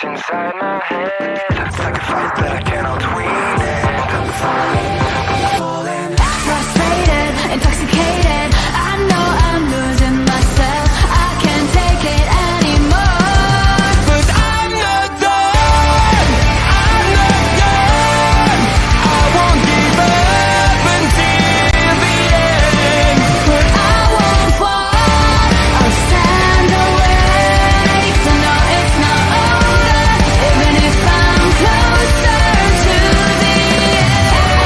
Inside my head, it's like a fight that I cannot win it. I'm falling, frustrated, intoxicated. I know I'm losing myself. I can't take it anymore. But I'm not done. I'm not done. I won't give up until the end. But I won't fall. I'll stand awake. So no, it's not over. Even if I'm closer to the edge.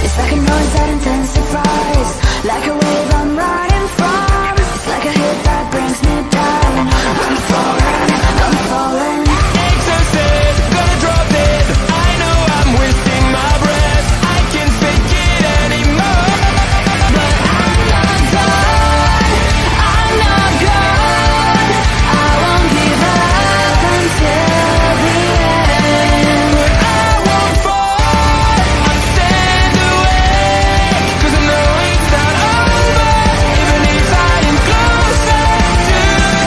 It's like a noise that intensifies, like a wave I'm riding from. It's like a hit that brings me down. I'm falling, I'm falling. Exorcist, gonna drop it. I know I'm wasting my breath. I can't take it anymore. But I'm not done, I'm not gone. I won't give up until the end. But I won't fall. I'll stand awake. 'Cause I know it's not over. Even if I am closer to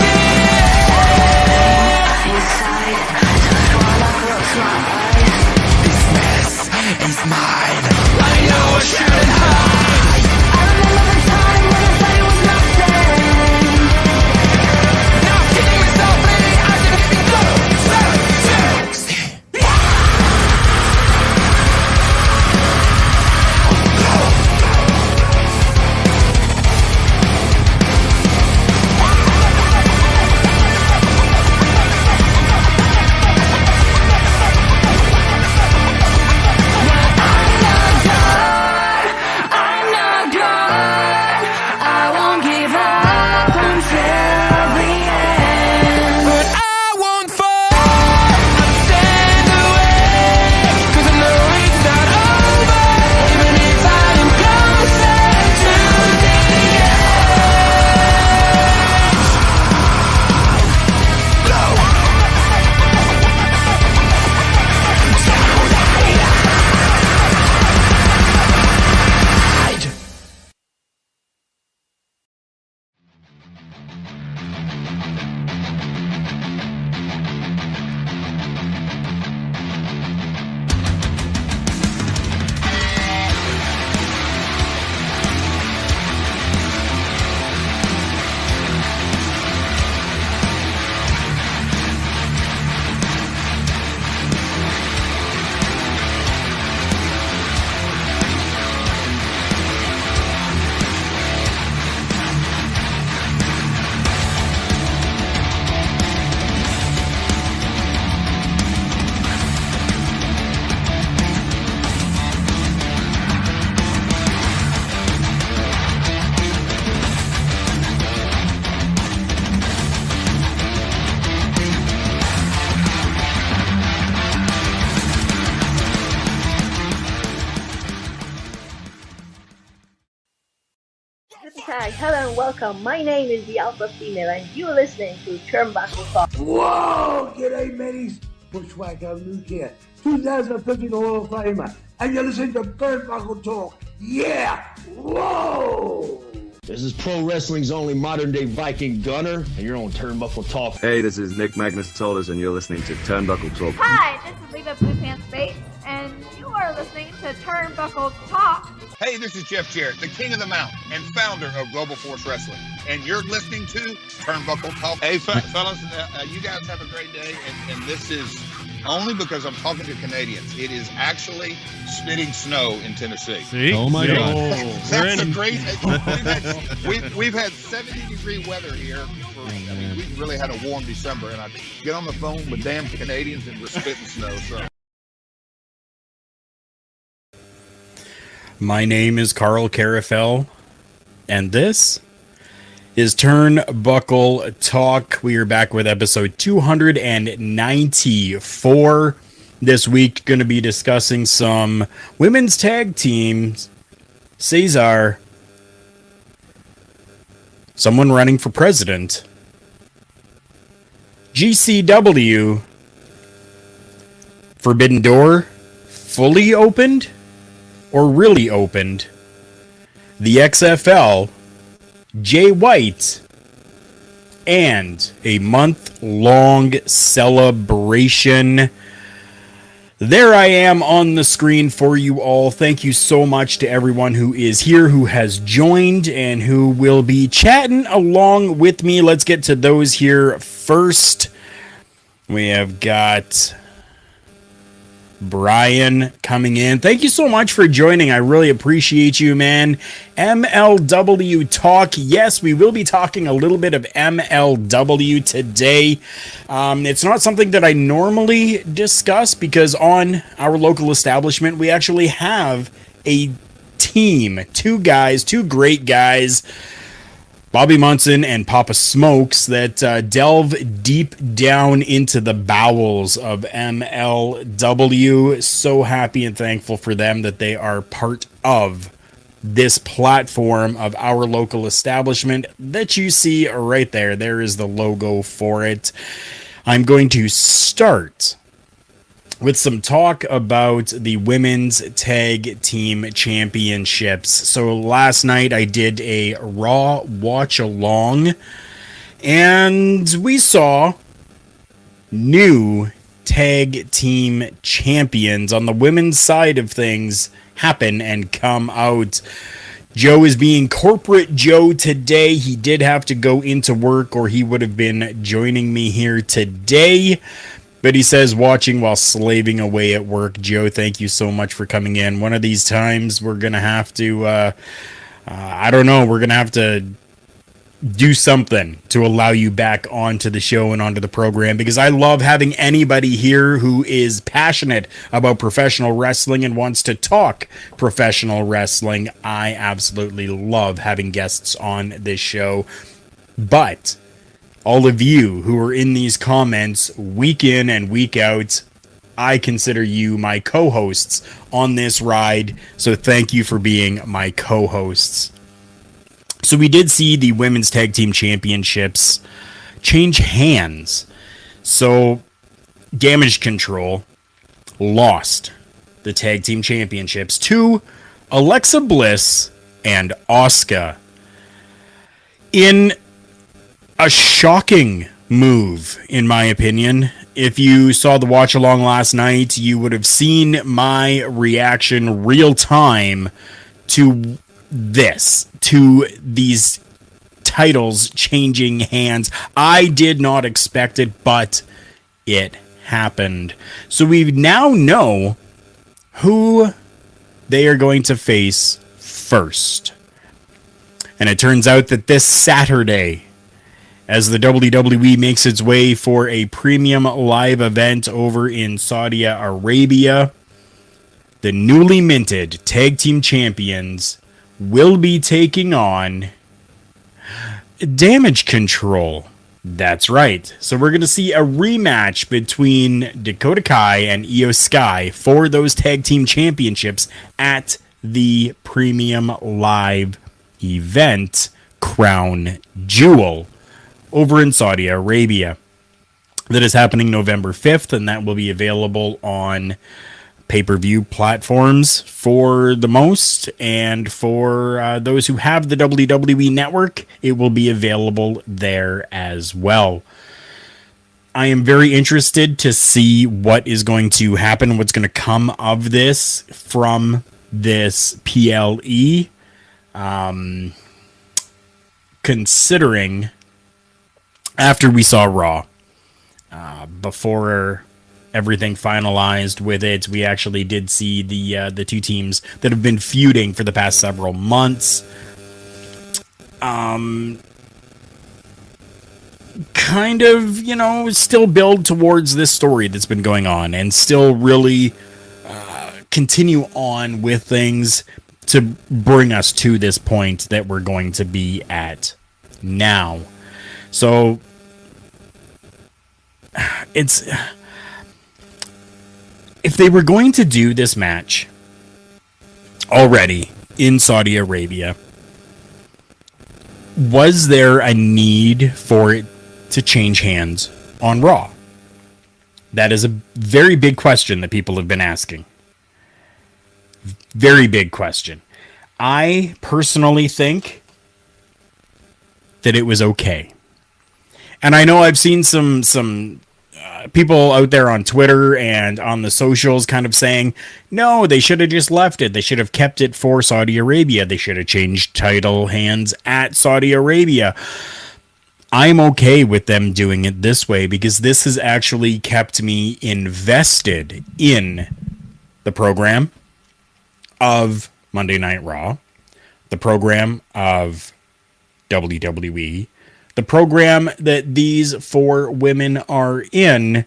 the end. Inside, just wanna close my eyes. This mess is mine. I know I shouldn't hide. I remember the time when I thought it was nothing. Now I'm killing myself, lady. I should have been close. I'm not gone. I won't give up until the end. But I won't fall. I'll stand awake. 'Cause I know it's not over. Even if I am closer to the edge. Hi, hello and welcome. My name is the Alpha Female and you're listening to Turnbuckle Talk. Whoa! G'day, mateys. Bushwhacker Luke here, 2015 Hall of Famer, and you're listening to Turnbuckle Talk. Yeah! Whoa! This is pro wrestling's only modern-day Viking Gunner, and you're on Turnbuckle Talk. Hey, this is Nick Magnus-Tolis, and you're listening to Turnbuckle Talk. Hi, this is Leva Blue Pants Bates, and you are listening to Turnbuckle Talk. Hey, this is Jeff Jarrett, the king of the mountain and founder of Global Force Wrestling, and you're listening to Turnbuckle Talk. Hey, fellas, you guys have a great day, and this is only because I'm talking to Canadians. It is actually spitting snow in Tennessee. See? Oh my God! That's a great. We've had 70-degree weather here. We really had a warm December, and I get on the phone with damn Canadians and we're spitting snow. So. My name is Karl Karufel, and this is Turnbuckle Talk. We are back with episode 294. This week, going to be discussing some women's tag teams. Cesar, someone running for president. GCW, Forbidden Door, fully opened or really opened. The XFL, Jay White, and a month-long celebration. There I am on the screen for you all. Thank you so much to everyone who is here, who has joined, and who will be chatting along with me. Let's get to those here first. We have got Brian coming in. Thank you so much for joining. I really appreciate you, man. MLW Talk. Yes, we will be talking a little bit of MLW today. It's not something that I normally discuss because on our local establishment, we actually have a team. Two great guys, Bobby Munson and Papa Smokes, that delve deep down into the bowels of MLW. So happy and thankful for them that they are part of this platform of our local establishment that you see right there. There is the logo for it. I'm going to start with some talk about the women's tag team championships. So last night I did a Raw watch along, and we saw new tag team champions on the women's side of things happen and come out. Joe is being corporate Joe today. He did have to go into work or he would have been joining me here today. But he says, watching while slaving away at work. Joe, thank you so much for coming in. One of these times, we're going to have to, I don't know, we're going to have to do something to allow you back onto the show and onto the program, because I love having anybody here who is passionate about professional wrestling and wants to talk professional wrestling. I absolutely love having guests on this show. But all of you who are in these comments week in and week out, I consider you my co-hosts on this ride. So thank you for being my co-hosts. So we did see the women's tag team championships change hands. So Damage Control lost the tag team championships to Alexa Bliss and Asuka in a shocking move, in my opinion. If you saw the watch along last night, you would have seen my reaction real time to these titles changing hands. I did not expect it, but it happened. So we now know who they are going to face first. And it turns out that this Saturday, as the WWE makes its way for a premium live event over in Saudi Arabia, the newly minted tag team champions will be taking on Damage Control. That's right. So we're going to see a rematch between Dakota Kai and Io Sky for those tag team championships at the premium live event Crown Jewel over in Saudi Arabia. That is happening November 5th, and that will be available on pay-per-view platforms for the most, and for those who have the WWE Network, it will be available there as well. I am very interested to see what is going to happen, what's going to come of this from this PLE, considering after we saw Raw, before everything finalized with it, we actually did see the two teams that have been feuding for the past several months kind of, still build towards this story that's been going on and still really continue on with things. to bring us to this point that we're going to be at now. So it's, if they were going to do this match already in Saudi Arabia, was there a need for it to change hands on Raw? That is a very big question that people have been asking. Very big question. I personally think that it was okay. And I know I've seen some people out there on Twitter and on the socials kind of saying, no, they should have just left it. They should have kept it for Saudi Arabia. They should have changed title hands at Saudi Arabia. I'm okay with them doing it this way because this has actually kept me invested in the program of Monday Night Raw, the program of WWE, the program that these four women are in,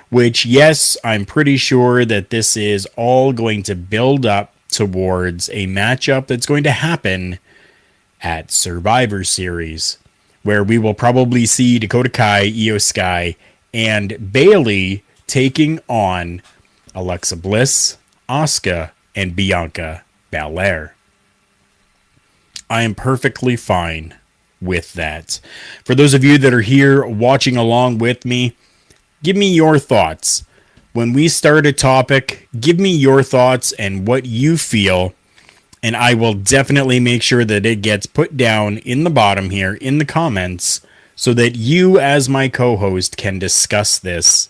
which, yes, I'm pretty sure that this is all going to build up towards a matchup that's going to happen at Survivor Series, where we will probably see Dakota Kai, Io Sky, and Bayley taking on Alexa Bliss, Asuka, and Bianca Belair. I am perfectly fine with that. For those of you that are here watching along with me, give me your thoughts. When we start a topic, give me your thoughts and what you feel, and I will definitely make sure that it gets put down in the bottom here in the comments so that you as my co-host can discuss this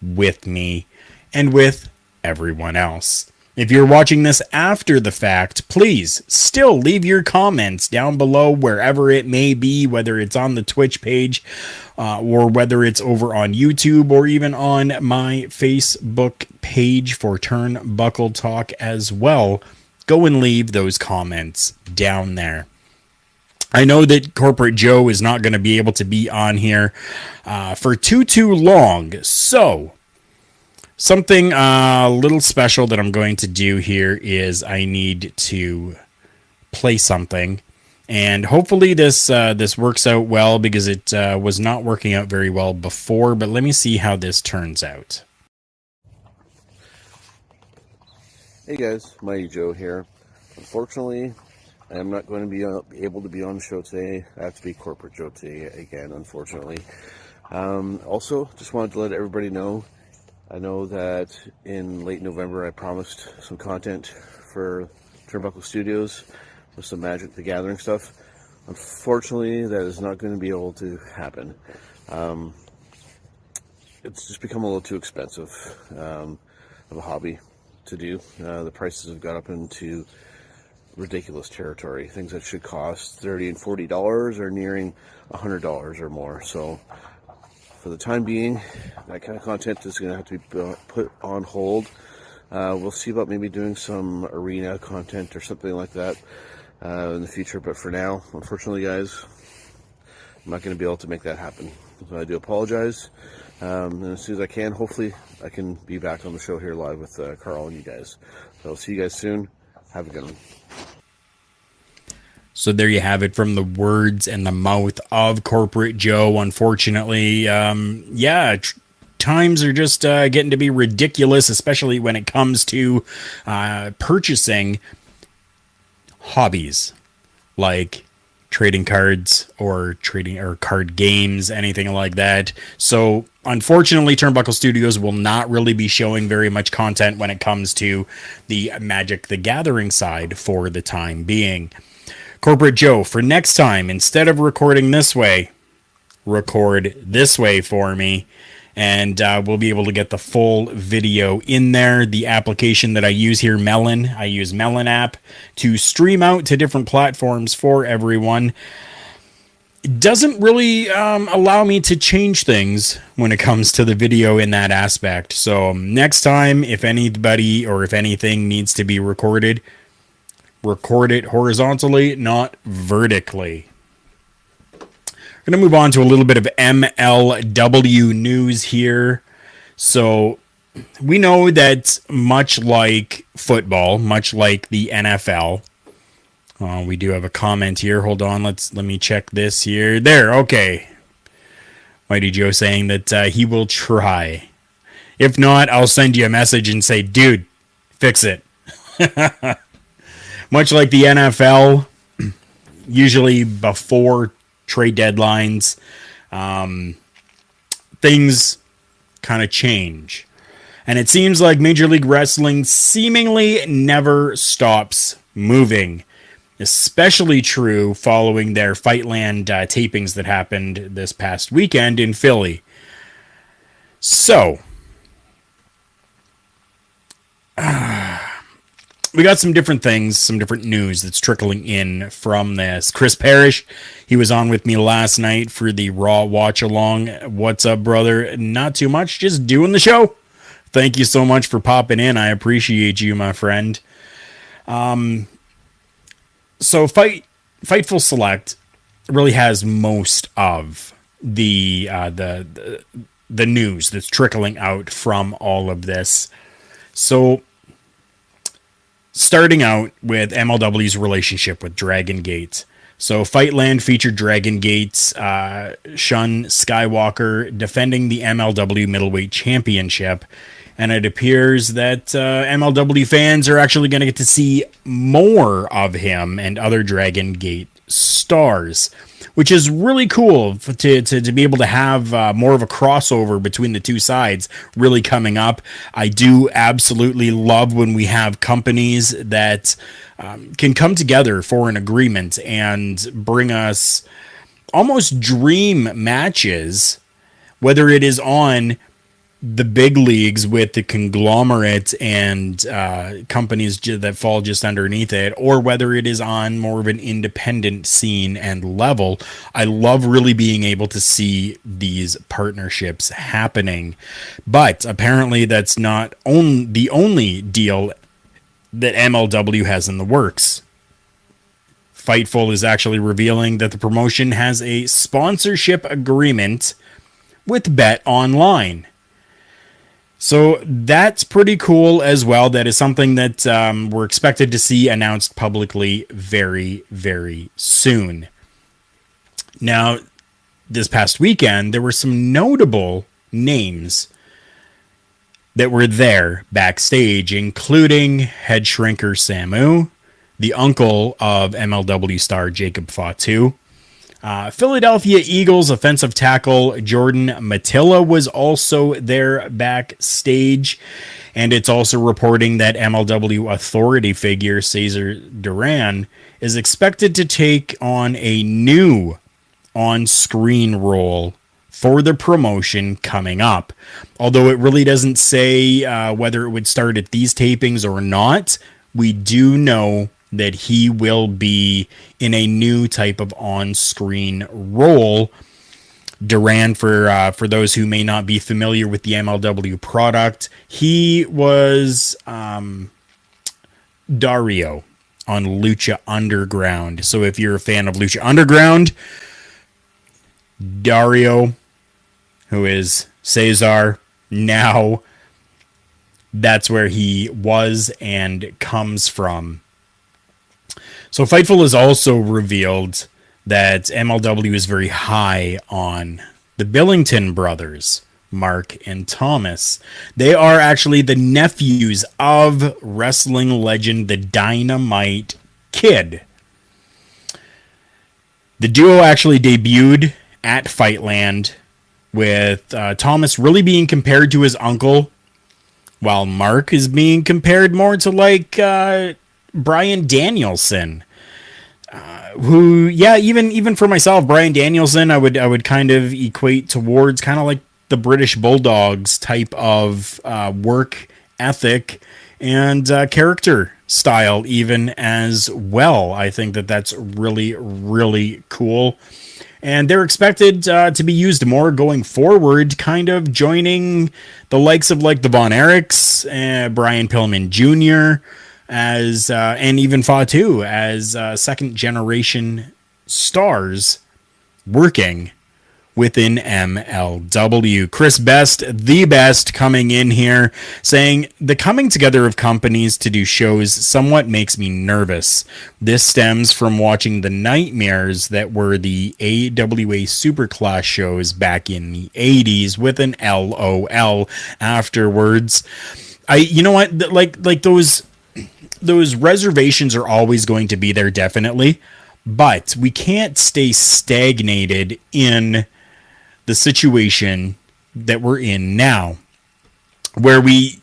with me and with everyone else. If you're watching this after the fact, please still leave your comments down below wherever it may be, whether it's on the Twitch page or whether it's over on YouTube or even on my Facebook page for Turnbuckle Talk as well. Go and leave those comments down there. I know that Corporate Joe is not going to be able to be on here for too long, so something a little special that I'm going to do here is I need to play something, and hopefully this works out well because it was not working out very well before, but let me see how this turns out. Hey guys, Mighty Joe here. Unfortunately, I am not going to be able to be on the show today. I have to be Corporate Joe today again, unfortunately. Also, just wanted to let everybody know, I know that in late November I promised some content for Turnbuckle Studios with some Magic the Gathering stuff. Unfortunately, that is not going to be able to happen. It's just become a little too expensive of a hobby to do. The prices have got up into ridiculous territory. Things that should cost $30 and $40 are nearing $100 or more. So for the time being, that kind of content is going to have to be put on hold. We'll see about maybe doing some arena content or something like that in the future. But for now, unfortunately, guys, I'm not going to be able to make that happen. So I do apologize. And as soon as I can, hopefully, I can be back on the show here live with Karl and you guys. So I'll see you guys soon. Have a good one. So there you have it from the words and the mouth of Corporate Joe. Unfortunately, times are just getting to be ridiculous, especially when it comes to purchasing hobbies like trading cards or card games, anything like that. So unfortunately, Turnbuckle Studios will not really be showing very much content when it comes to the Magic the Gathering side for the time being. Corporate Joe, for next time, instead of recording this way, record this way for me, and we'll be able to get the full video in there. The application that I use here, Melon, I use Melon app to stream out to different platforms for everyone. It doesn't really allow me to change things when it comes to the video in that aspect. So next time, if anybody or if anything needs to be recorded, record it horizontally, not vertically. We're going to move on to a little bit of MLW news here. So we know that much like football, much like the NFL, We do have a comment here. Hold on. Let me check this here. There. Okay. Mighty Joe saying that he will try. If not, I'll send you a message and say, dude, fix it. Much like the NFL, usually before trade deadlines, things kind of change. And it seems like Major League Wrestling seemingly never stops moving. Especially true following their Fightland tapings that happened this past weekend in Philly. So, we got some different things, some different news that's trickling in from this. Chris Parrish, he was on with me last night for the Raw watch along. What's up, brother? Not too much, just doing the show. Thank you so much for popping in. I appreciate you, my friend. So Fightful Select really has most of the news that's trickling out from all of this. So starting out with MLW's relationship with Dragon Gate. So Fightland featured Dragon Gate's Shun Skywalker defending the MLW Middleweight Championship. And it appears that MLW fans are actually going to get to see more of him and other Dragon Gate stars, which is really cool to be able to have more of a crossover between the two sides really coming up. I do absolutely love when we have companies that can come together for an agreement and bring us almost dream matches, whether it is on the big leagues with the conglomerate and companies that fall just underneath it, or whether it is on more of an independent scene and level. I love really being able to see these partnerships happening. But apparently that's not the only deal that MLW has in the works. Fightful is actually revealing that the promotion has a sponsorship agreement with Bet Online. So that's pretty cool as well. That is something that we're expected to see announced publicly very, very soon. Now, this past weekend, there were some notable names that were there backstage, including Head Shrinker Samu, the uncle of MLW star Jacob Fatu. Philadelphia Eagles offensive tackle Jordan Matilla was also there backstage, and it's also reporting that MLW authority figure Cesar Duran is expected to take on a new on-screen role for the promotion coming up. Although it really doesn't say whether it would start at these tapings or not, we do know that he will be in a new type of on-screen role. Duran, for those who may not be familiar with the MLW product, he was Dario on Lucha Underground. So if you're a fan of Lucha Underground, Dario, who is Cesar now, that's where he was and comes from. So Fightful has also revealed that MLW is very high on the Billington brothers, Mark and Thomas. They are actually the nephews of wrestling legend the Dynamite Kid. The duo actually debuted at Fightland, with Thomas really being compared to his uncle, while Mark is being compared more to like Bryan Danielson, who, yeah, even for myself, Bryan Danielson, I would kind of equate towards kind of like the British Bulldogs type of work ethic and character style even as well. I think that that's really, really cool. And they're expected to be used more going forward, kind of joining the likes of like the Von Erichs, Brian Pillman Jr., as and even Fatu as second generation stars working within MLW. Chris Best, the best, coming in here saying, the coming together of companies to do shows somewhat makes me nervous. This stems from watching the nightmares that were the AWA Superclass shows back in the 80s with an LOL afterwards. You know what, like those reservations are always going to be there, definitely, but we can't stay stagnated in the situation that we're in now, where we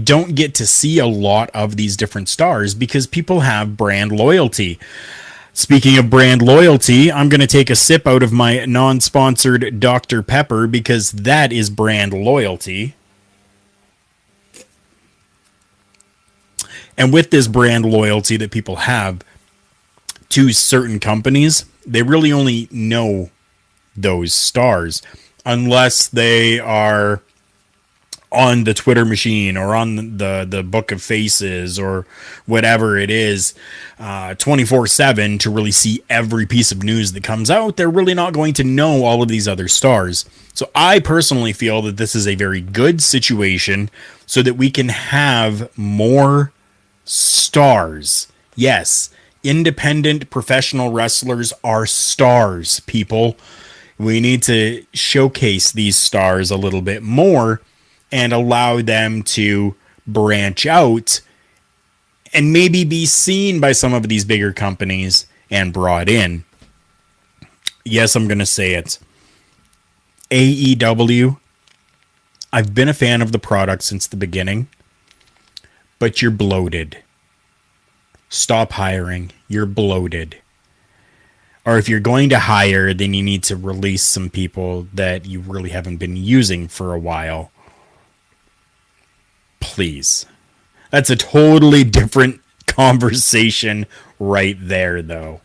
don't get to see a lot of these different stars because people have brand loyalty. Speaking of brand loyalty, I'm going to take a sip out of my non-sponsored Dr. Pepper because that is brand loyalty. And with this brand loyalty that people have to certain companies, they really only know those stars unless they are on the Twitter machine or on the Book of Faces or whatever it is 24/7 to really see every piece of news that comes out. They're really not going to know all of these other stars. So I personally feel that this is a very good situation so that we can have more stars. Yes, independent professional wrestlers are stars, people. We need to showcase these stars a little bit more and allow them to branch out and maybe be seen by some of these bigger companies and brought in. Yes, I'm going to say it. AEW, I've been a fan of the product since the beginning, but you're bloated. Stop hiring. You're bloated. Or if you're going to hire, then you need to release some people that you really haven't been using for a while. Please. That's a totally different conversation right there, though.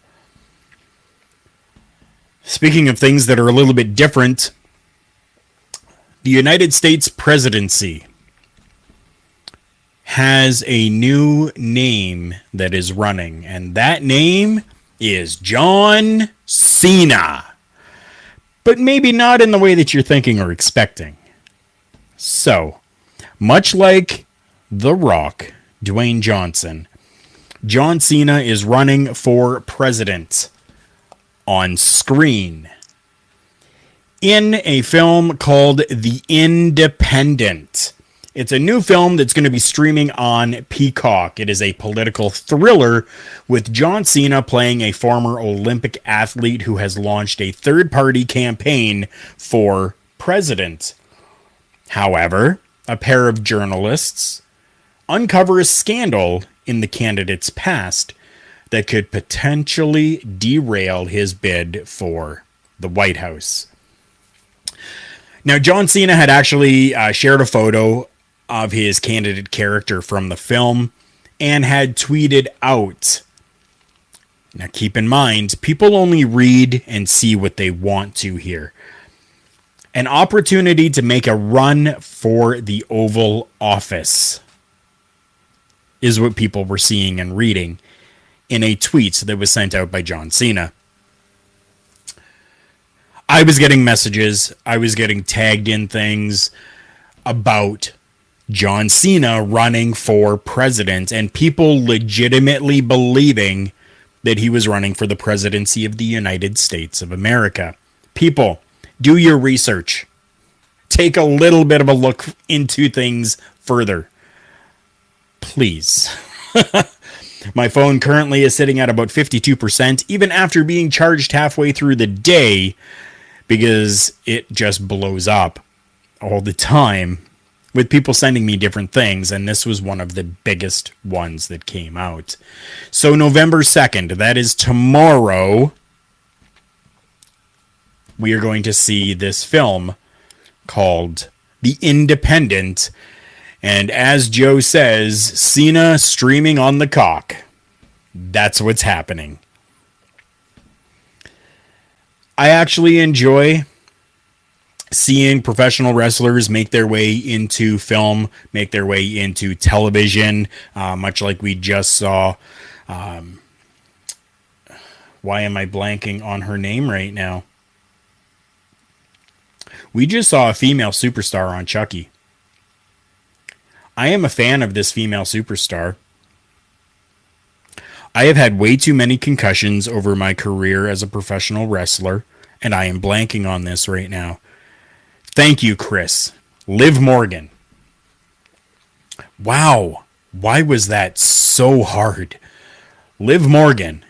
Speaking of things that are a little bit different, the United States presidency has a new name that is running, and that name is John Cena. But maybe not in the way that you're thinking or expecting. So, much like The Rock, Dwayne Johnson, John Cena is running for president on screen in a film called The Independent. It's a new film that's going to be streaming on Peacock. It is a political thriller with John Cena playing a former Olympic athlete who has launched a third-party campaign for president. However, a pair of journalists uncover a scandal in the candidate's past that could potentially derail his bid for the White House. Now, John Cena had actually shared a photo of his candidate character from the film and had tweeted out. Now, keep in mind, people only read and see what they want to hear. An opportunity to make a run for the Oval Office is what people were seeing and reading in a tweet that was sent out by John Cena. I was getting messages, I was getting tagged in things about John Cena running for president and people legitimately believing that he was running for the presidency of the United States of America. People, do your research. Take a little bit of a look into things further. Please. My phone currently is sitting at about 52%, even after being charged halfway through the day, because it just blows up all the time with people sending me different things, and this was one of the biggest ones that came out. So November 2nd, that is tomorrow, we are going to see this film called The Independent, and as Joe says, Cena streaming on the cock. That's what's happening. I actually enjoy seeing professional wrestlers make their way into film, make their way into television, much like we just saw. Why am I blanking on her name right now? We just saw a female superstar on Chucky. I am a fan of this female superstar. I have had way too many concussions over my career as a professional wrestler, and I am blanking on this right now. Thank you, Chris. Liv Morgan. Wow. Why was that so hard? Liv Morgan,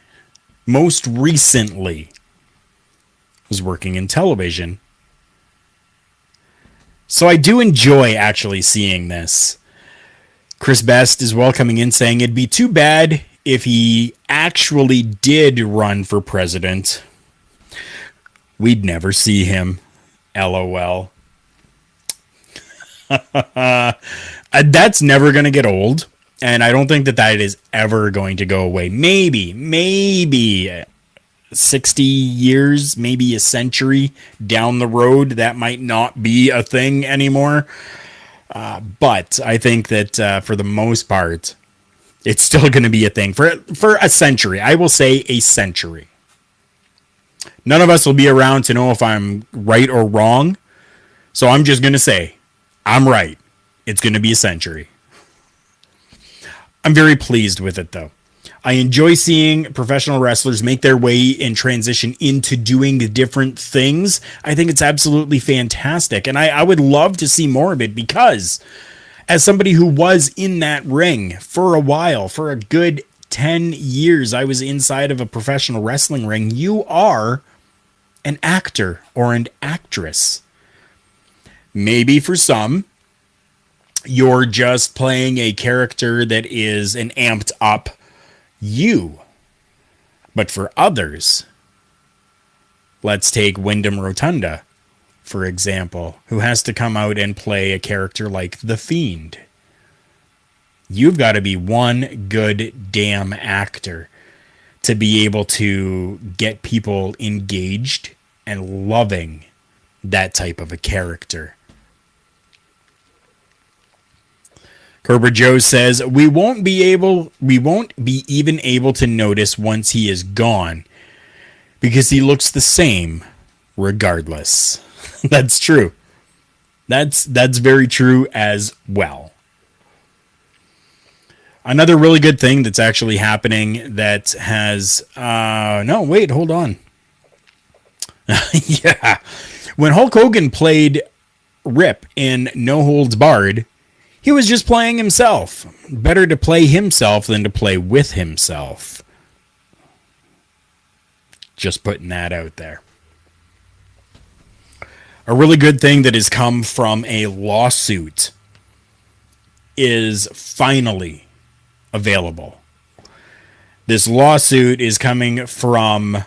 most recently, was working in television. So I do enjoy actually seeing this. Chris Best is welcoming in saying it'd be too bad if he actually did run for president. We'd never see him. LOL. That's never going to get old. And I don't think that is ever going to go away. Maybe 60 years, maybe a century down the road, that might not be a thing anymore. But I think that for the most part, it's still going to be a thing for a century. I will say a century. None of us will be around to know if I'm right or wrong. So I'm just going to say, I'm right. It's going to be a century. I'm very pleased with it, though. I enjoy seeing professional wrestlers make their way and transition into doing different things. I think it's absolutely fantastic. And I would love to see more of it because as somebody who was in that ring for a while, for a good 10 years, I was inside of a professional wrestling ring. You are an actor or an actress. Maybe for some, you're just playing a character that is an amped up you. But for others, let's take Wyndham Rotunda, for example, who has to come out and play a character like The Fiend. You've got to be one good damn actor to be able to get people engaged and loving that type of a character. Cobra Joe says, we won't be even able to notice once he is gone because he looks the same regardless. That's true. That's very true as well. Another really good thing that's actually happening that has, no, wait, hold on. Yeah. When Hulk Hogan played Rip in No Holds Barred, he was just playing himself. Better to play himself than to play with himself. Just putting that out there. A really good thing that has come from a lawsuit is finally available. This lawsuit is coming from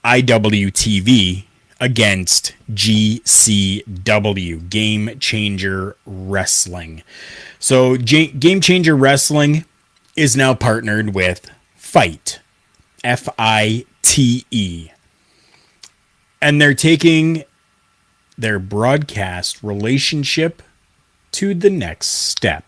IWTV against GCW, Game Changer Wrestling. So Game Changer Wrestling is now partnered with FITE, FITE. And they're taking their broadcast relationship to the next step.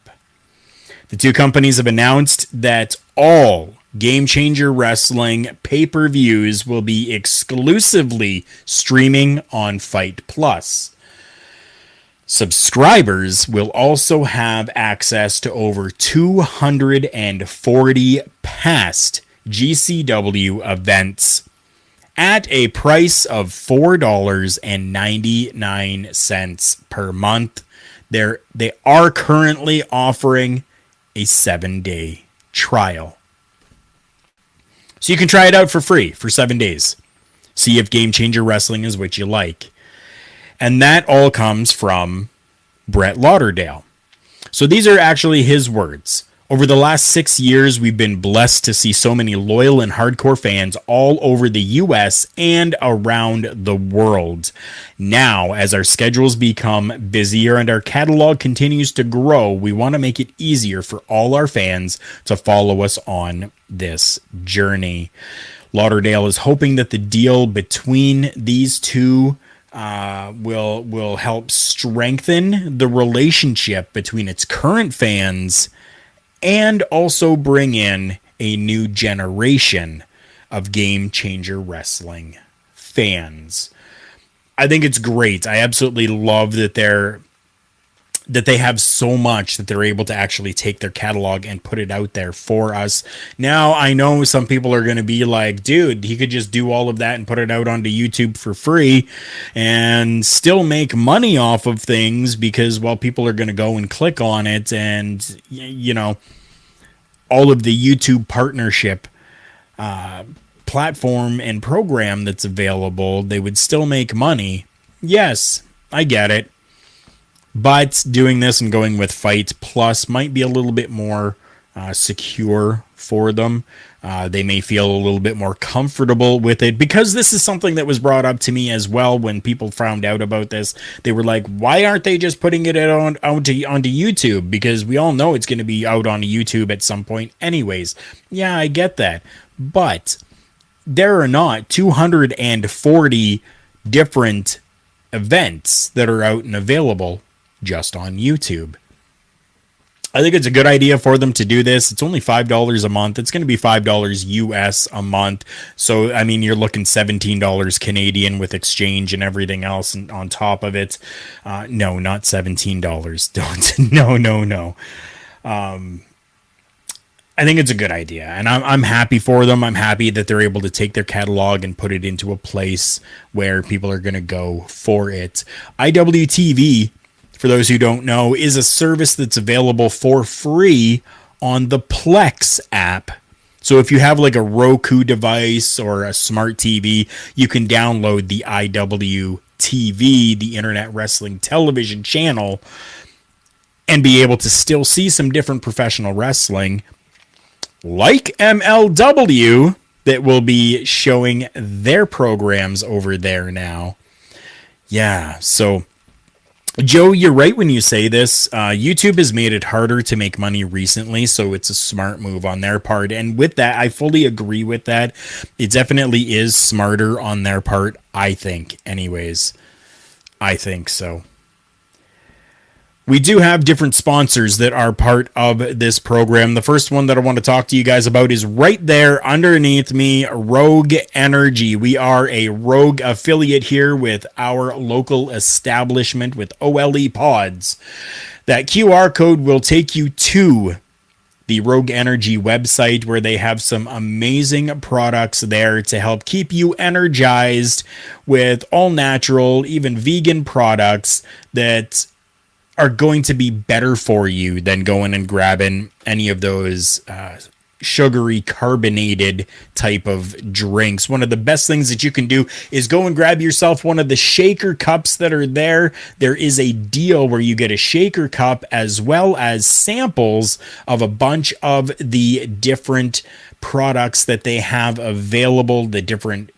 The two companies have announced that all Game Changer Wrestling pay-per-views will be exclusively streaming on FITE Plus. Subscribers will also have access to over 240 past GCW events at a price of $4.99 per month. They are currently offering a 7-day trial. So you can try it out for free for 7 days. See if Game Changer Wrestling is what you like. And that all comes from Brett Lauderdale. So these are actually his words. Over the last 6 years, we've been blessed to see so many loyal and hardcore fans all over the US and around the world. Now, as our schedules become busier and our catalog continues to grow, we want to make it easier for all our fans to follow us on this journey. Lauderdale is hoping that the deal between these two will help strengthen the relationship between its current fans and also bring in a new generation of Game Changer Wrestling fans. I think it's great. I absolutely love that they have so much that they're able to actually take their catalog and put it out there for us. Now, I know some people are going to be like, dude, he could just do all of that and put it out onto YouTube for free and still make money off of things because, well, people are going to go and click on it and, you know, all of the YouTube partnership platform and program that's available, they would still make money. Yes, I get it. But doing this and going with Fight Plus might be a little bit more secure for them. They may feel a little bit more comfortable with it because this is something that was brought up to me as well when people found out about this. They were like, why aren't they just putting it onto YouTube? Because we all know it's going to be out on YouTube at some point anyways. Yeah, I get that. But there are not 240 different events that are out and available just on YouTube. I think it's a good idea for them to do this. It's only $5 a month. It's going to be $5 US a month. So, I mean, you're looking $17 Canadian with exchange and everything else on top of it. No, not $17. Don't. No. I think it's a good idea, and I'm happy for them. I'm happy that they're able to take their catalog and put it into a place where people are going to go for it. IWTV, for those who don't know, is a service that's available for free on the Plex app. So if you have like a Roku device or a smart TV, you can download the IWTV, the Internet Wrestling Television channel, and be able to still see some different professional wrestling like MLW that will be showing their programs over there now. Yeah, so Joe, you're right when you say this. YouTube has made it harder to make money recently, so it's a smart move on their part. And with that, I fully agree with that. It definitely is smarter on their part, I think. Anyways, I think so. We do have different sponsors that are part of this program. The first one that I want to talk to you guys about is right there underneath me, Rogue Energy. We are a Rogue affiliate here with our local establishment with OLE Pods. That QR code will take you to the Rogue Energy website where they have some amazing products there to help keep you energized with all natural, even vegan products that are going to be better for you than going and grabbing any of those sugary carbonated type of drinks. One of the best things that you can do is go and grab yourself one of the shaker cups that are there. There is a deal where you get a shaker cup as well as samples of a bunch of the different products that they have available, the different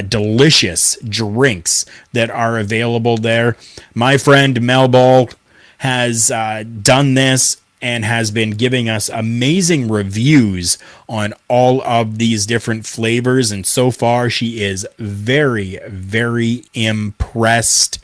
delicious drinks that are available there. My friend Mel Ball has done this and has been giving us amazing reviews on all of these different flavors, and so far she is very, very impressed.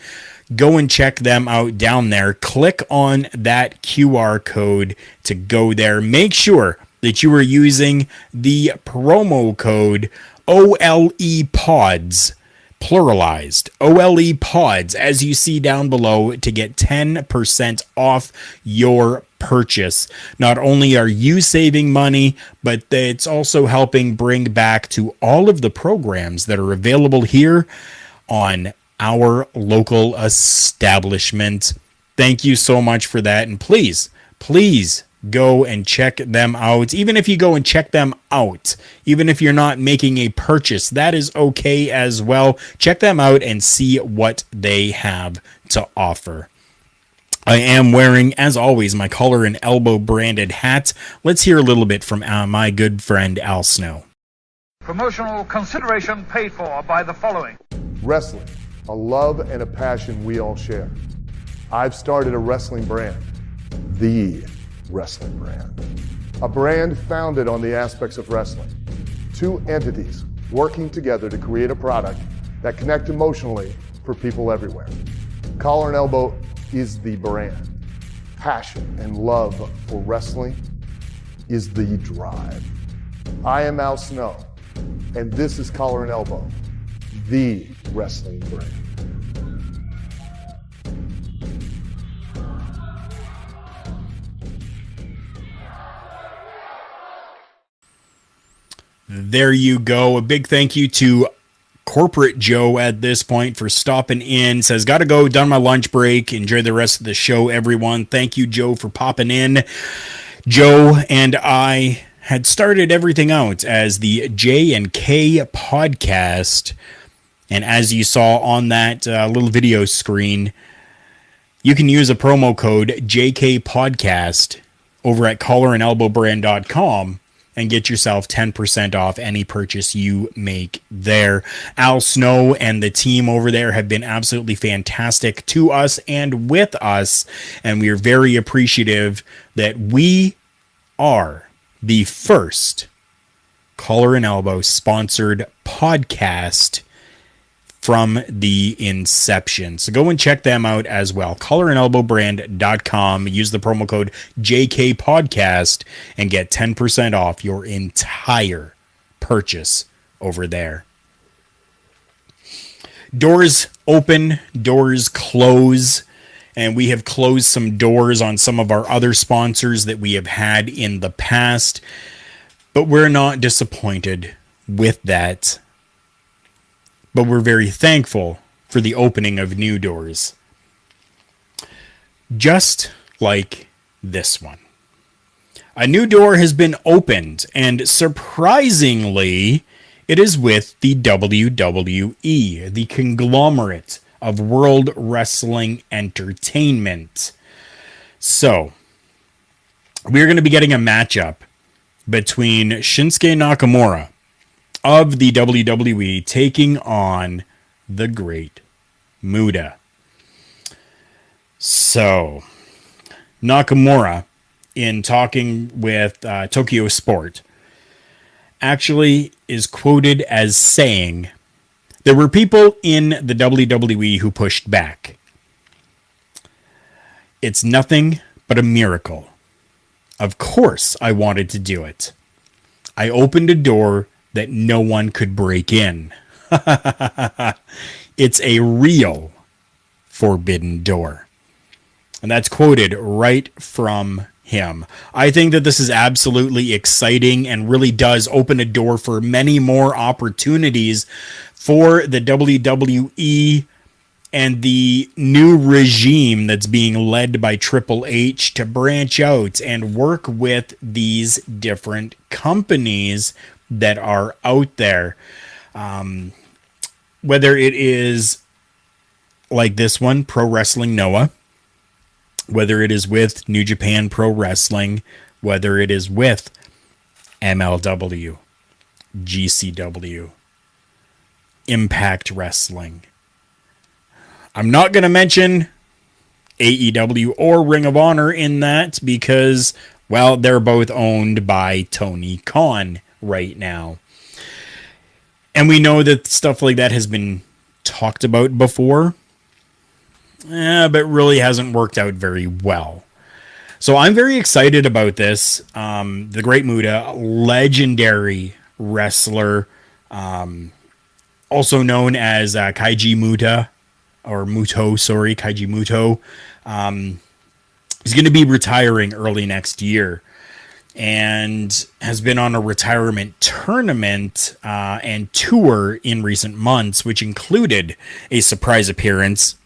Go and check them out down there. Click on that QR code to go there. Make sure that you are using the promo code OLE Pods, pluralized, OLE Pods, as you see down below, to get 10% off your purchase. Not only are you saving money, but it's also helping bring back to all of the programs that are available here on our local establishment. Thank you so much for that, and please go and check them out. Even if you go and check them out, even if you're not making a purchase, that is okay as well. Check them out and see what they have to offer. I am wearing, as always, my collar and elbow branded hat. Let's hear a little bit from my good friend Al Snow. Promotional consideration paid for by the following. Wrestling, a love and a passion we all share. I've started a wrestling brand, the wrestling brand. A brand founded on the aspects of wrestling. Two entities working together to create a product that connect emotionally for people everywhere. Collar and Elbow is the brand. Passion and love for wrestling is the drive. I am Al Snow, and this is Collar and Elbow, the wrestling brand. There you go. A big thank you to Corporate Joe at this point for stopping in. Says, gotta go, done my lunch break. Enjoy the rest of the show, everyone. Thank you, Joe, for popping in. Joe and I had started everything out as the J&K podcast. And as you saw on that little video screen, you can use a promo code JK Podcast over at collarandelbowbrand.com and get yourself 10% off any purchase you make there. Al Snow and the team over there have been absolutely fantastic to us and with us, and we are very appreciative that we are the first Collar and Elbow sponsored podcast from the inception. So go and check them out as well. collarandelbowbrand.com. Use the promo code JK Podcast and get 10% off your entire purchase over there. Doors open, doors close, and we have closed some doors on some of our other sponsors that we have had in the past, but we're not disappointed with that. But we're very thankful for the opening of new doors. Just like this one. A new door has been opened, and surprisingly, it is with the WWE, the conglomerate of World Wrestling Entertainment. So, we're going to be getting a matchup between Shinsuke Nakamura of the WWE taking on the Great Muta. So, Nakamura, in talking with Tokyo Sport, actually is quoted as saying, there were people in the WWE who pushed back. It's nothing but a miracle. Of course I wanted to do it. I opened a door that no one could break in. It's a real forbidden door. And that's quoted right from him. I think that this is absolutely exciting and really does open a door for many more opportunities for the WWE and the new regime that's being led by Triple H to branch out and work with these different companies that are out there. Whether it is like this one, Pro Wrestling Noah, whether it is with New Japan Pro Wrestling, whether it is with MLW, GCW, Impact Wrestling. I'm not going to mention AEW or Ring of Honor in that because, well, they're both owned by Tony Khan right now. And we know that stuff like that has been talked about before, but really hasn't worked out very well. So I'm very excited about this. The Great Muta, legendary wrestler, also known as Kaiji Muta, or Muto, sorry, Kaiji Muto. He's going to be retiring early next year and has been on a retirement tournament and tour in recent months, which included a surprise appearance,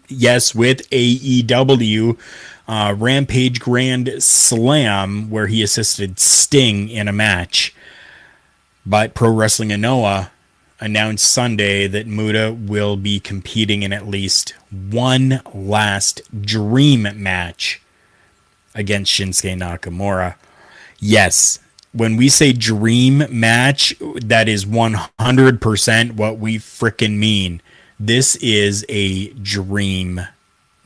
yes, with AEW, Rampage Grand Slam, where he assisted Sting in a match. But Pro Wrestling Noah announced Sunday that Muta will be competing in at least one last dream match against Shinsuke Nakamura. Yes, when we say dream match, that is 100% what we frickin' mean. This is a dream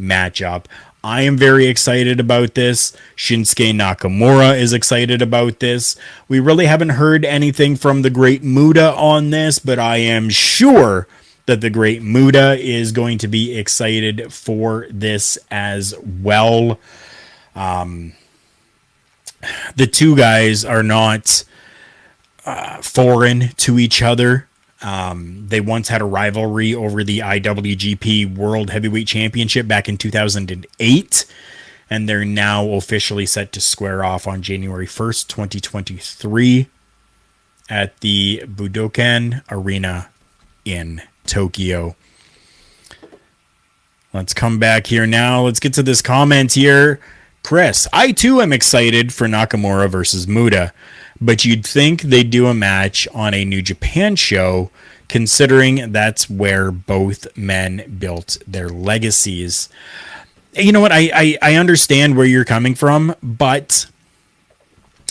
matchup. I am very excited about this. Shinsuke Nakamura is excited about this. We really haven't heard anything from the Great Muta on this, but I am sure that the Great Muta is going to be excited for this as well. The two guys are not foreign to each other. They once had a rivalry over the IWGP World Heavyweight Championship back in 2008, and they're now officially set to square off on January 1st, 2023 at the Budokan Arena in Tokyo. Let's come back here now. Let's get to this comment here. Chris, I too am excited for Nakamura versus Muta, but you'd think they'd do a match on a New Japan show, considering that's where both men built their legacies. You know what? I understand where you're coming from, but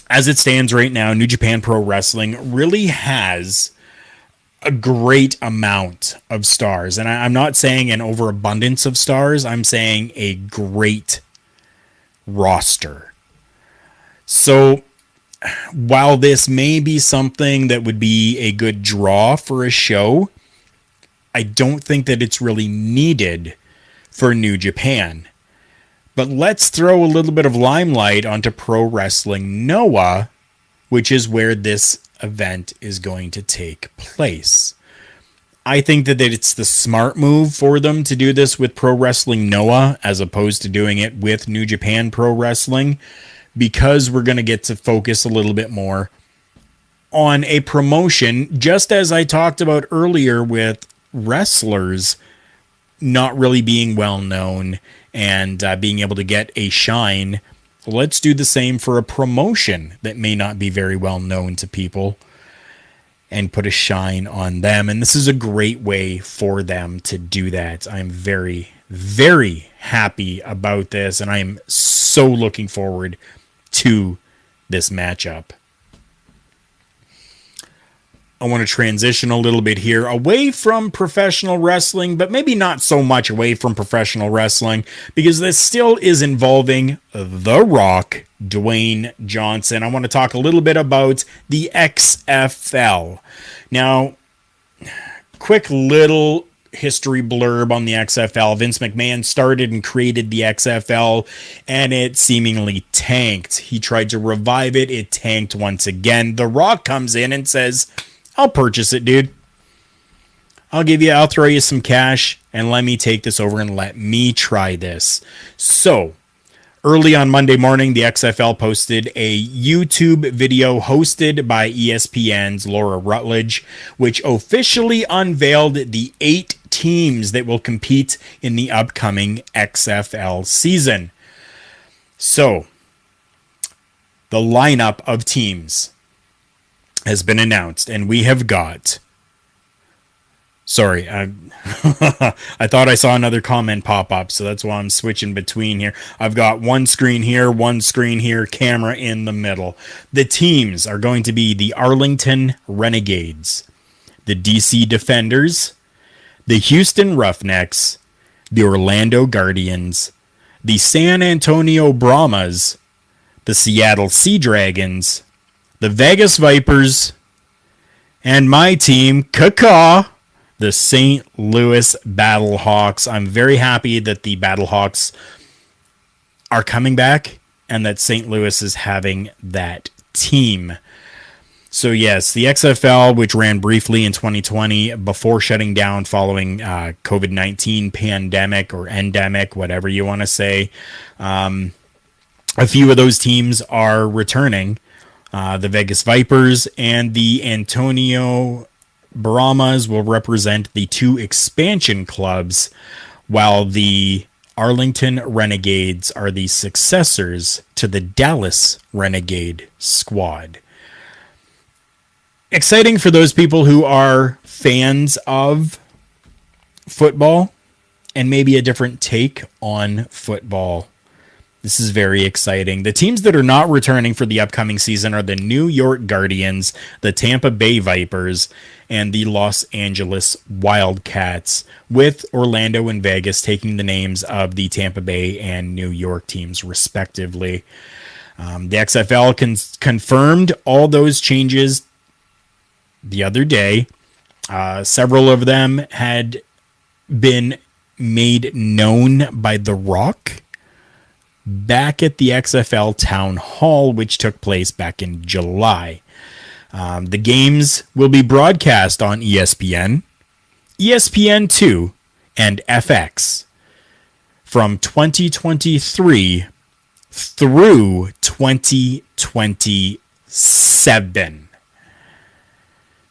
as it stands right now, New Japan Pro Wrestling really has a great amount of stars. And I'm not saying an overabundance of stars. I'm saying a great roster. So while this may be something that would be a good draw for a show, I don't think that it's really needed for New Japan. But let's throw a little bit of limelight onto Pro Wrestling Noah, which is where this event is going to take place. I think that it's the smart move for them to do this with Pro Wrestling Noah as opposed to doing it with New Japan Pro Wrestling, because we're going to get to focus a little bit more on a promotion, just as I talked about earlier with wrestlers not really being well known and being able to get a shine. Let's do the same for a promotion that may not be very well known to people and put a shine on them. And this is a great way for them to do that. I'm very, very happy about this, and I am so looking forward to this matchup. I want to transition a little bit here away from professional wrestling, but maybe not so much away from professional wrestling, because this still is involving The Rock, Dwayne Johnson. I want to talk a little bit about the XFL. Now, quick little history blurb on the XFL. Vince McMahon started and created the XFL, and it seemingly tanked. He tried to revive it. It tanked once again. The Rock comes in and says, I'll purchase it, dude. I'll throw you some cash and let me take this over and let me try this. So, early on Monday morning, the XFL posted a YouTube video hosted by ESPN's Laura Rutledge, which officially unveiled the 8 teams that will compete in the upcoming XFL season. So, the lineup of teams has been announced, and we have got... Sorry, I thought I saw another comment pop up, so that's why I'm switching between here. I've got one screen here, camera in the middle. The teams are going to be the Arlington Renegades, the DC Defenders, the Houston Roughnecks, the Orlando Guardians, the San Antonio Brahmas, the Seattle Sea Dragons, the Vegas Vipers, and my team, Caw, the St. Louis Battlehawks. I'm very happy that the Battlehawks are coming back and that St. Louis is having that team. So yes, the XFL, which ran briefly in 2020 before shutting down following COVID-19 pandemic or endemic, whatever you want to say. A few of those teams are returning. The Vegas Vipers and the Antonio Brahmas will represent the 2 expansion clubs, while the Arlington Renegades are the successors to the Dallas Renegade squad. Exciting for those people who are fans of football and maybe a different take on football. This is very exciting. The teams that are not returning for the upcoming season are the New York Guardians, the Tampa Bay Vipers, and the Los Angeles Wildcats, with Orlando and Vegas taking the names of the Tampa Bay and New York teams, respectively. The XFL confirmed all those changes the other day. Several of them had been made known by The Rock back at the XFL Town Hall, which took place back in July. The games will be broadcast on ESPN, ESPN2, and FX from 2023 through 2027.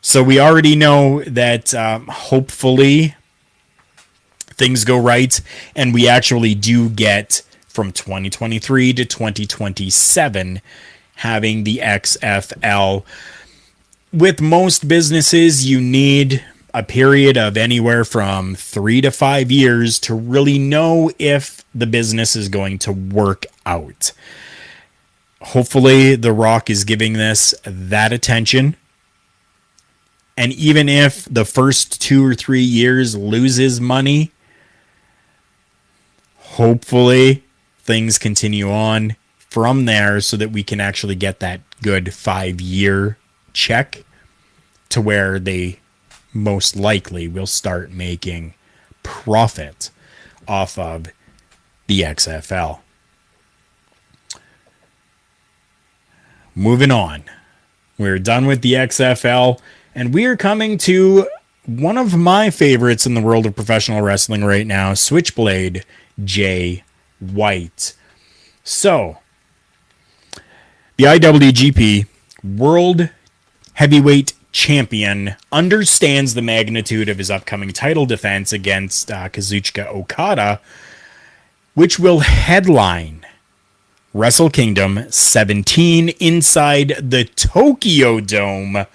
So we already know that hopefully things go right, and we actually do get from 2023 to 2027 having the XFL. With most businesses, you need a period of anywhere from 3 to 5 years to really know if the business is going to work out. Hopefully, The Rock is giving this that attention. And even if the first 2 or 3 years loses money, hopefully things continue on from there so that we can actually get that good 5-year check to where they most likely will start making profit off of the XFL. Moving on. We're done with the XFL, and we are coming to one of my favorites in the world of professional wrestling right now, Switchblade Jay White. So, the IWGP World Heavyweight Champion understands the magnitude of his upcoming title defense against Kazuchika Okada, which will headline Wrestle Kingdom 17 inside the Tokyo Dome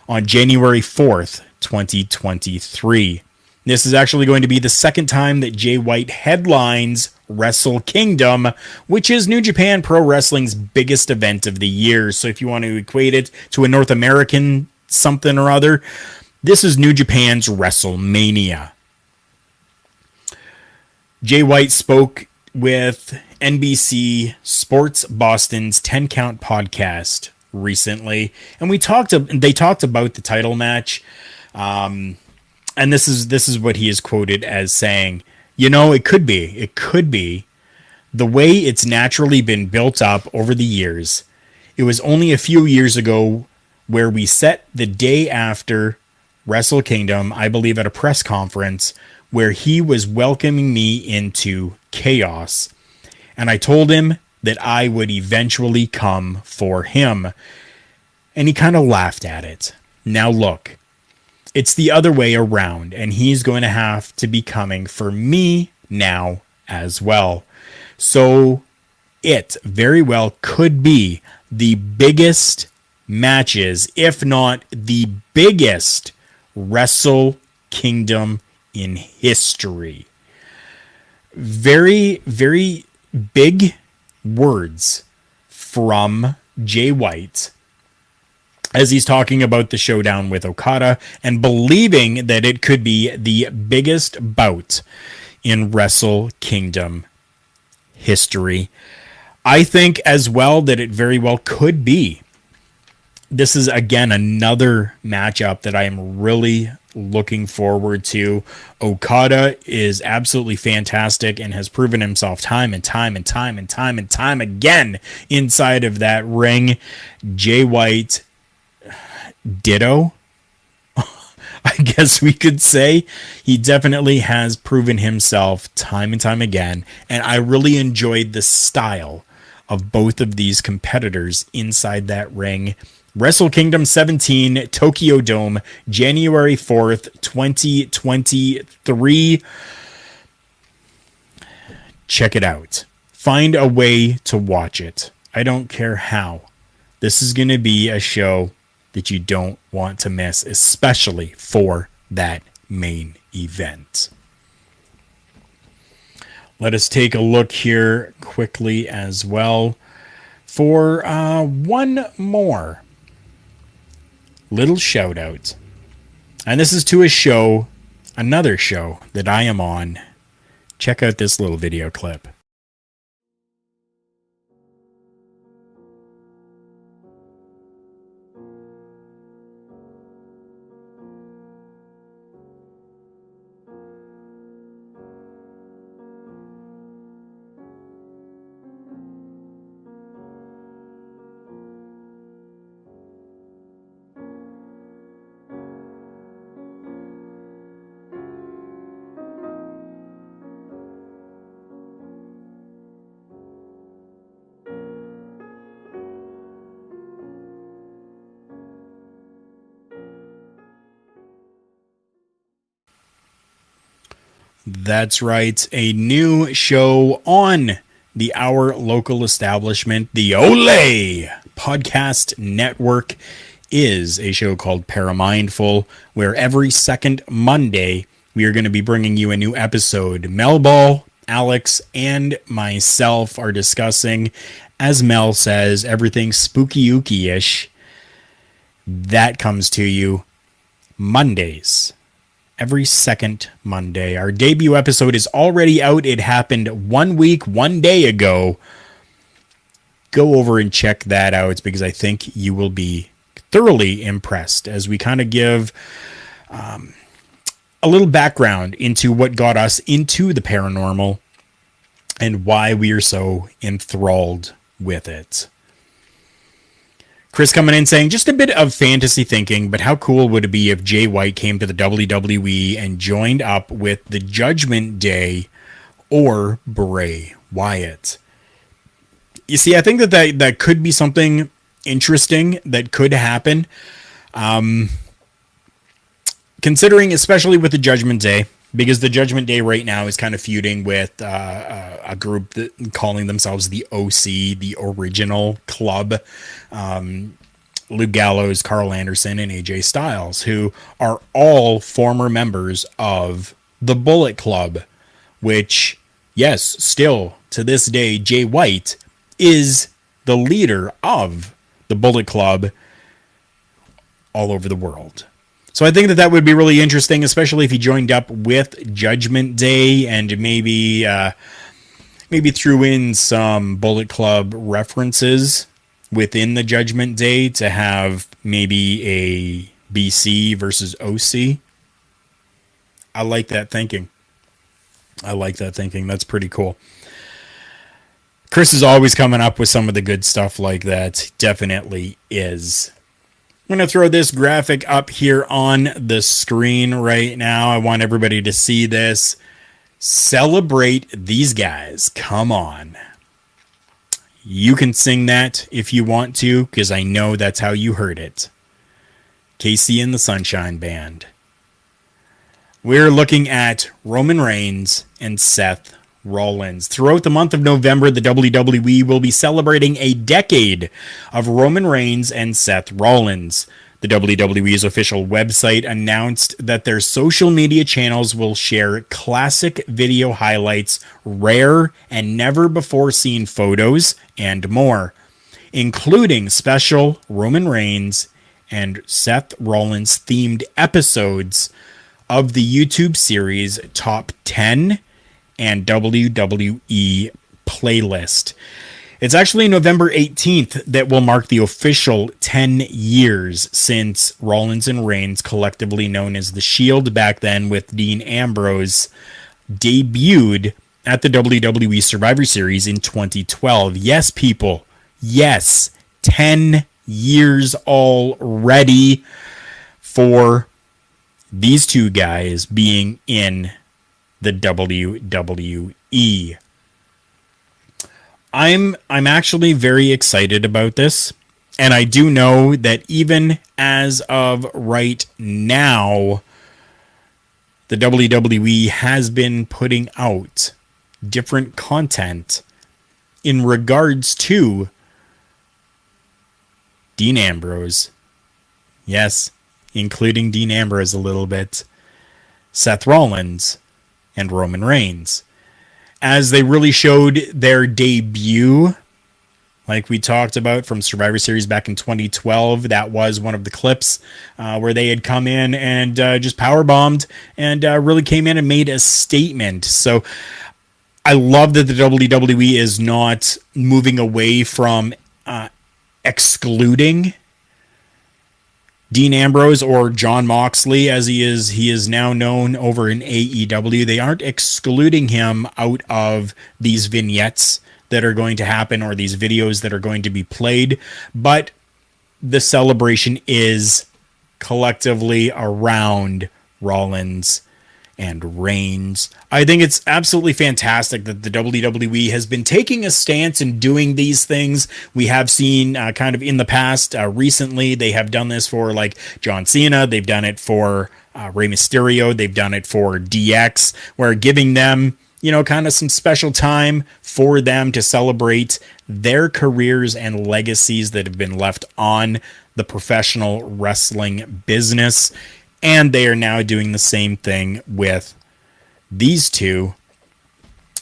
on January 4th, 2023. This is actually going to be the second time that Jay White headlines Wrestle Kingdom, which is New Japan Pro Wrestling's biggest event of the year. So if you want to equate it to a North American something or other, this is New Japan's WrestleMania. Jay White spoke with NBC Sports Boston's 10 Count podcast recently, and they talked about the title match. And this is what he is quoted as saying, it could be the way it's naturally been built up over the years. It was only a few years ago where we set the day after Wrestle Kingdom, I believe at a press conference, where he was welcoming me into Chaos. And I told him that I would eventually come for him. And he kind of laughed at it. Now look, it's the other way around, and he's going to have to be coming for me now as well. So it very well could be the biggest matches, if not the biggest Wrestle Kingdom in history. Very, very big words from Jay White as he's talking about the showdown with Okada and believing that it could be the biggest bout in Wrestle Kingdom history. I think as well that it very well could be. This is, again, another matchup that I am really looking forward to. Okada is absolutely fantastic and has proven himself time and time again inside of that ring. Jay White, ditto, I guess we could say. He definitely has proven himself time and time again, and I really enjoyed the style of both of these competitors inside that ring. Wrestle Kingdom 17, Tokyo Dome, January 4th, 2023. Check it out. Find a way to watch it. I don't care how. This is going to be a show that you don't want to miss, especially for that main event. Let us take a look here quickly as well for one more little shout out. And this is to a show, another show that I am on. Check out this little video clip. That's right. A new show on our local establishment, the Ole Podcast Network, is a show called Paramindful, where every second Monday we are going to be bringing you a new episode. Mel Ball, Alex, and myself are discussing, as Mel says, everything spooky-ooky-ish. That comes to you Mondays. Every second Monday. Our debut episode is already out. It happened 1 week, 1 day ago. Go over and check that out because I think you will be thoroughly impressed as we kind of give a little background into what got us into the paranormal and why we are so enthralled with it. Chris coming in saying, just a bit of fantasy thinking, but how cool would it be if Jay White came to the WWE and joined up with the Judgment Day or Bray Wyatt? You see, I think that could be something interesting that could happen. Considering, especially with the Judgment Day, because the Judgment Day right now is kind of feuding with a group that calling themselves the OC, the original club. Luke Gallows, Carl Anderson, and AJ Styles, who are all former members of the Bullet Club, which, yes, still to this day, Jay White is the leader of the Bullet Club all over the world. So I think that would be really interesting, especially if he joined up with Judgment Day and maybe threw in some Bullet Club references within the Judgment Day to have maybe a BC versus OC. I like that thinking. That's pretty cool. Chris is always coming up with some of the good stuff like that. Definitely is. I'm going to throw this graphic up here on the screen right now. I want everybody to see this. Celebrate these guys. Come on. You can sing that if you want to, because I know that's how you heard it. Casey and the Sunshine Band. We're looking at Roman Reigns and Seth Rollins. Throughout the month of November, the WWE will be celebrating a decade of Roman Reigns and Seth Rollins. The WWE's official website announced that their social media channels will share classic video highlights, rare and never before seen photos, and more, including special Roman Reigns and Seth Rollins themed episodes of the YouTube series Top 10 and WWE playlist. It's actually November 18th that will mark the official 10 years since Rollins and Reigns, collectively known as The Shield back then with Dean Ambrose, debuted at the WWE Survivor Series in 2012. Yes, people. Yes. 10 years already for these two guys being in the WWE. I'm actually very excited about this, and I do know that even as of right now, the WWE has been putting out different content in regards to Dean Ambrose. Yes, including Dean Ambrose a little bit, Seth Rollins, and Roman Reigns, as they really showed their debut, like we talked about from Survivor Series back in 2012. That was one of the clips where they had come in and just powerbombed and really came in and made a statement. So I love that the WWE is not moving away from excluding Dean Ambrose, or Jon Moxley as he is now known over in AEW. They aren't excluding him out of these vignettes that are going to happen or these videos that are going to be played, but the celebration is collectively around Rollins and Reigns. I think it's absolutely fantastic that the WWE has been taking a stance and doing these things. We have seen kind of in the past, recently, they have done this for like John Cena. They've done it for Rey Mysterio. They've done it for DX, where giving them, you know, kind of some special time for them to celebrate their careers and legacies that have been left on the professional wrestling business. And they are now doing the same thing with these two.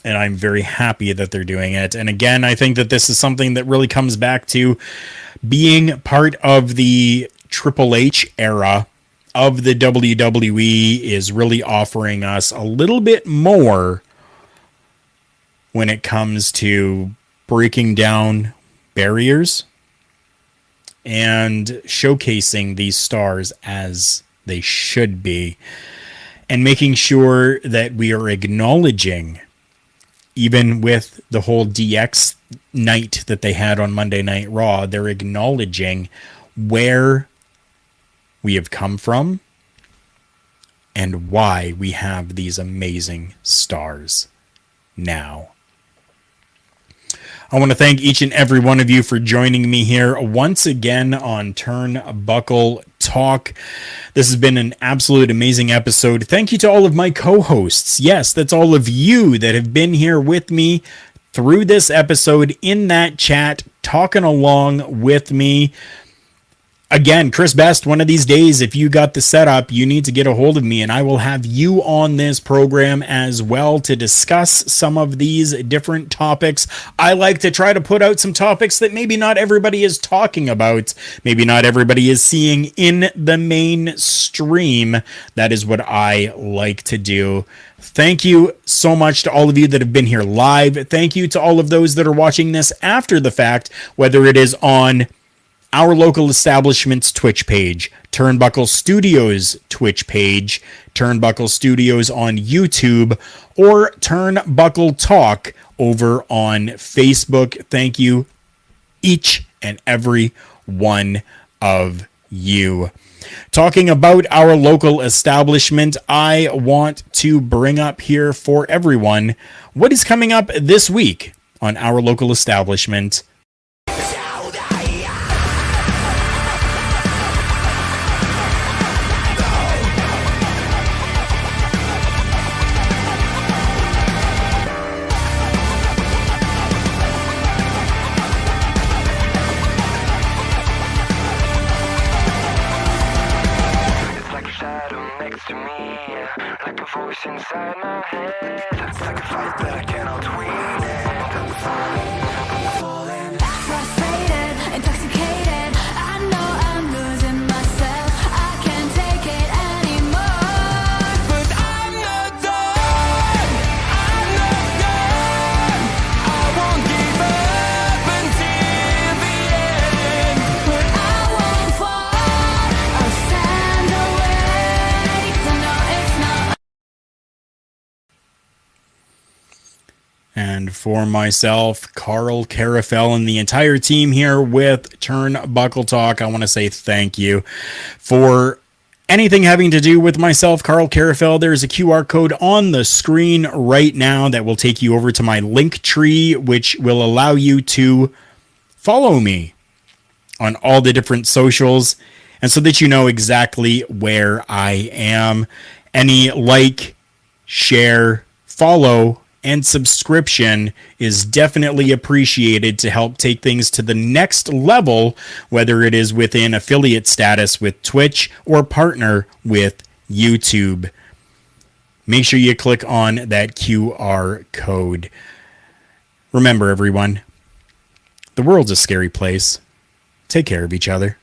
And I'm very happy that they're doing it. And again, I think that this is something that really comes back to being part of the Triple H era of the WWE, is really offering us a little bit more when it comes to breaking down barriers and showcasing these stars as they should be, and making sure that we are acknowledging, even with the whole DX night that they had on Monday Night Raw, they're acknowledging where we have come from and why we have these amazing stars now. I want to thank each and every one of you for joining me here once again on Turnbuckle Talk. This has been an absolute amazing episode. Thank you to all of my co-hosts. Yes, that's all of you that have been here with me through this episode in that chat, talking along with me. Again, Chris Best, one of these days, if you got the setup, you need to get a hold of me, and I will have you on this program as well to discuss some of these different topics. I like to try to put out some topics that maybe not everybody is talking about, maybe not everybody is seeing in the mainstream. That is what I like to do. Thank you so much to all of you that have been here live. Thank you to all of those that are watching this after the fact, whether it is on our local establishment's Twitch page, Turnbuckle Studios Twitch page, Turnbuckle Studios on YouTube, or Turnbuckle Talk over on Facebook. Thank you, each and every one of you. Talking about our local establishment, I want to bring up here for everyone what is coming up this week on our local establishment. Inside my head, it's like a fight that I cannot win. I'm falling, frustrated, intoxicated. I know I'm losing myself. I can't take it anymore. But I'm not done. I'm not done. I won't give up until the end. But I won't fall. I'll stand awake. I know it's not. And for myself, Karl Karufel, and the entire team here with Turnbuckle Talk, I want to say thank you for anything having to do with myself, Karl Karufel. There's a QR code on the screen right now that will take you over to my link tree, which will allow you to follow me on all the different socials, and so that you know exactly where I am. Any like, share, follow, and subscription is definitely appreciated to help take things to the next level, whether it is within affiliate status with Twitch or partner with YouTube. Make sure you click on that QR code. Remember, everyone, the world's a scary place. Take care of each other.